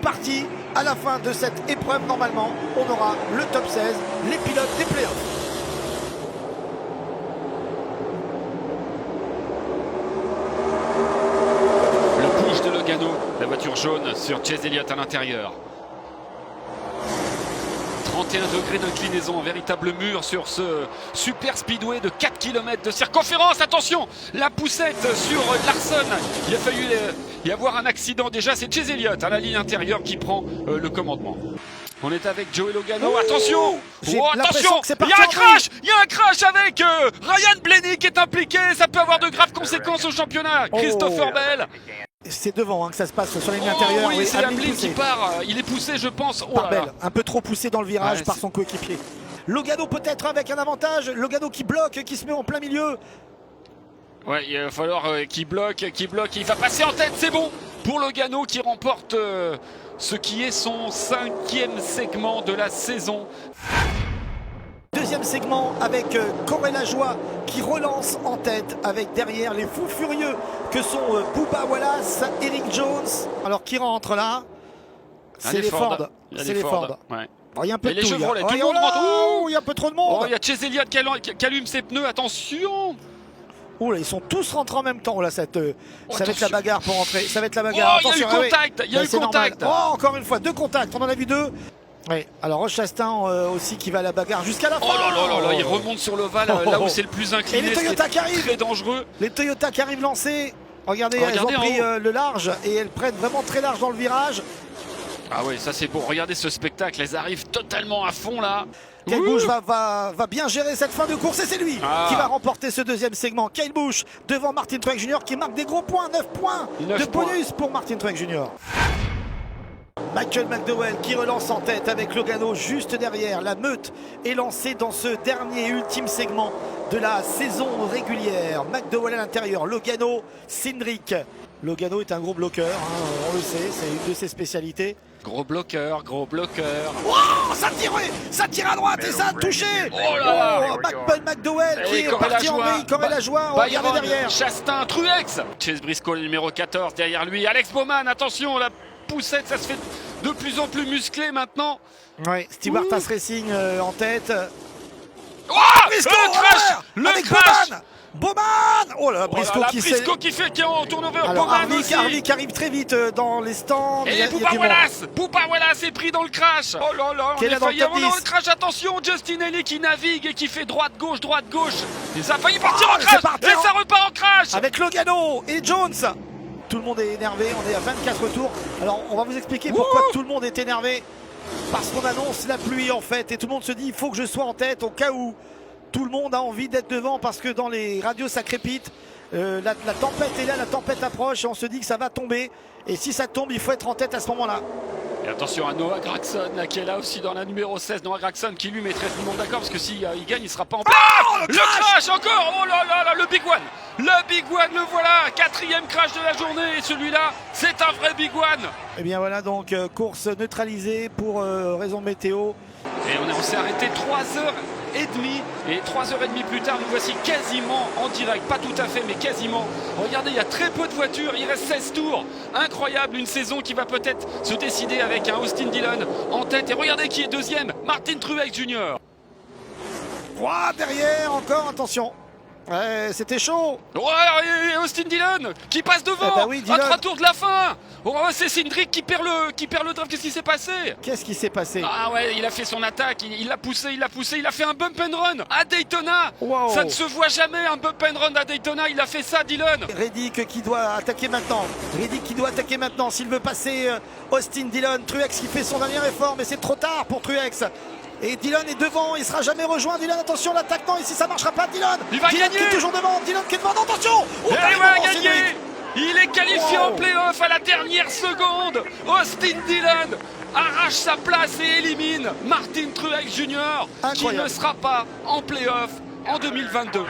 parti. À la fin de cette épreuve, normalement, on aura le top 16, les pilotes des playoffs. Le push de Logano, la voiture jaune sur Chase Elliott à l'intérieur. 31 degrés d'inclinaison, un véritable mur sur ce super speedway de 4 km de circonférence. Attention, la poussette sur Larson. Il a failli y avoir un accident déjà. C'est Chase Elliott à la ligne intérieure qui prend le commandement. On est avec Joey Logano. Oh, attention, attention, il y a un crash avec Ryan Blaney qui est impliqué. Ça peut avoir de graves conséquences au championnat. Christopher Bell. C'est devant que ça se passe sur la ligne intérieure. Oui, c'est Hamlin qui part. Il est poussé, je pense. Par Bell, un peu trop poussé dans le virage par son coéquipier. Logano peut-être avec un avantage. Logano qui bloque, qui se met en plein milieu. Ouais, il va falloir qu'il bloque. Il va passer en tête, c'est bon pour Logano qui remporte ce qui est son 5e segment de la saison. Deuxième segment avec Corella Joie qui relance en tête avec derrière les fous furieux que sont Bubba Wallace, Eric Jones. Alors qui rentre là? C'est les Ford. C'est les Ford. Ouais. Il y a un peu de tout. Chevrolet, tout le monde rentre. Il y a un peu trop de monde. Il y a Chase Elliott qui allume ses pneus. Attention. Oh là, ils sont tous rentrés en même temps là. Ça va être la bagarre pour rentrer. Ça va être la bagarre. Il y a eu contact. Il y a eu contact. Encore une fois, 2 contacts. On en a vu 2. Oui, alors Roche Chastain aussi qui va à la bagarre jusqu'à la fin. Oh là, il remonte sur l'ovale là où c'est le plus incliné. Et les Toyota qui arrivent. Très dangereux. Les Toyota qui arrivent lancés. Regardez, elles ont pris le large et elles prennent vraiment très large dans le virage. Ah oui, ça c'est beau. Regardez ce spectacle. Elles arrivent totalement à fond là. Kyle Busch va bien gérer cette fin de course et c'est lui qui va remporter ce deuxième segment. Kyle Busch devant Martin Truex Jr. qui marque des gros points, 9 points de bonus pour Martin Truex Jr. Michael McDowell qui relance en tête avec Logano juste derrière. La meute est lancée dans ce dernier et ultime segment de la saison régulière. McDowell à l'intérieur, Logano, Cindric. Logano est un gros bloqueur, on le sait, c'est une de ses spécialités. Gros bloqueur. Oh, ça tire à droite et ça a touché. Oh là là. McDowell qui est parti en vrille, Corella Joie, on regarde derrière. Chastain, Truex. Chase Briscoe, numéro 14 derrière lui. Alex Bowman, attention, la poussette, ça se fait de plus en plus musclé maintenant. Oui, Stewart Haas Racing en tête. Oh, le crash. Bowman. Oh là, Briscoe qui est en turnover. Alors Harvick arrive très vite dans les stands. Et Bubba Wallace est pris dans le crash. Oh là là, on a failli avoir dans le crash. Attention, Justin Haley qui navigue et qui fait droite-gauche. Et ça a failli partir en crash. Et ça repart en crash. Avec Logano et Jones. Tout le monde est énervé, on est à 24 tours. Alors on va vous expliquer pourquoi tout le monde est énervé. Parce qu'on annonce la pluie en fait. Et tout le monde se dit il faut que je sois en tête au cas où. Tout le monde a envie d'être devant parce que dans les radios ça crépite. La tempête est là, la tempête approche et on se dit que ça va tomber. Et si ça tombe, il faut être en tête à ce moment-là. Et attention à Noah Gragson là, qui est là aussi dans la numéro 16. Noah Gragson qui lui mettrait tout le monde d'accord parce que s'il gagne, il sera pas en place. Le crash encore. Oh là là, le big one. Le big one, le voilà. 4e crash de la journée. Et celui-là, c'est un vrai big one. Et bien voilà donc course neutralisée pour raison météo. Et on s'est arrêté 3h30 et 3h30 plus tard nous voici quasiment en direct, pas tout à fait mais quasiment. Regardez, il y a très peu de voitures, il reste 16 tours, incroyable, une saison qui va peut-être se décider avec un Austin Dillon en tête. Et regardez qui est deuxième, Martin Truex Jr. Derrière encore, attention. Ouais, c'était chaud. Ouais, et Austin Dillon qui passe devant à 3 tours de la fin. Oh, c'est Cindric qui perd le drive. Qu'est-ce qui s'est passé? Qu'est-ce qui s'est passé? Ah ouais, il a fait son attaque, il l'a poussé, il a fait un bump and run à Daytona. Ça ne se voit jamais, un bump and run à Daytona. Il a fait ça, Dillon. Reddick qui doit attaquer maintenant. S'il veut passer Austin Dillon. Truex qui fait son dernier effort, mais c'est trop tard pour Truex. Et Dillon est devant, il sera jamais rejoint. Dillon, attention, l'attaque, non, ici ça marchera pas. Dillon il va gagner. Qui est toujours devant. Dillon qui est devant, attention. Il va gagner. Il est qualifié en play-off à la dernière seconde. Austin Dillon arrache sa place et élimine Martin Truex Jr. qui ne sera pas en play-off en 2022.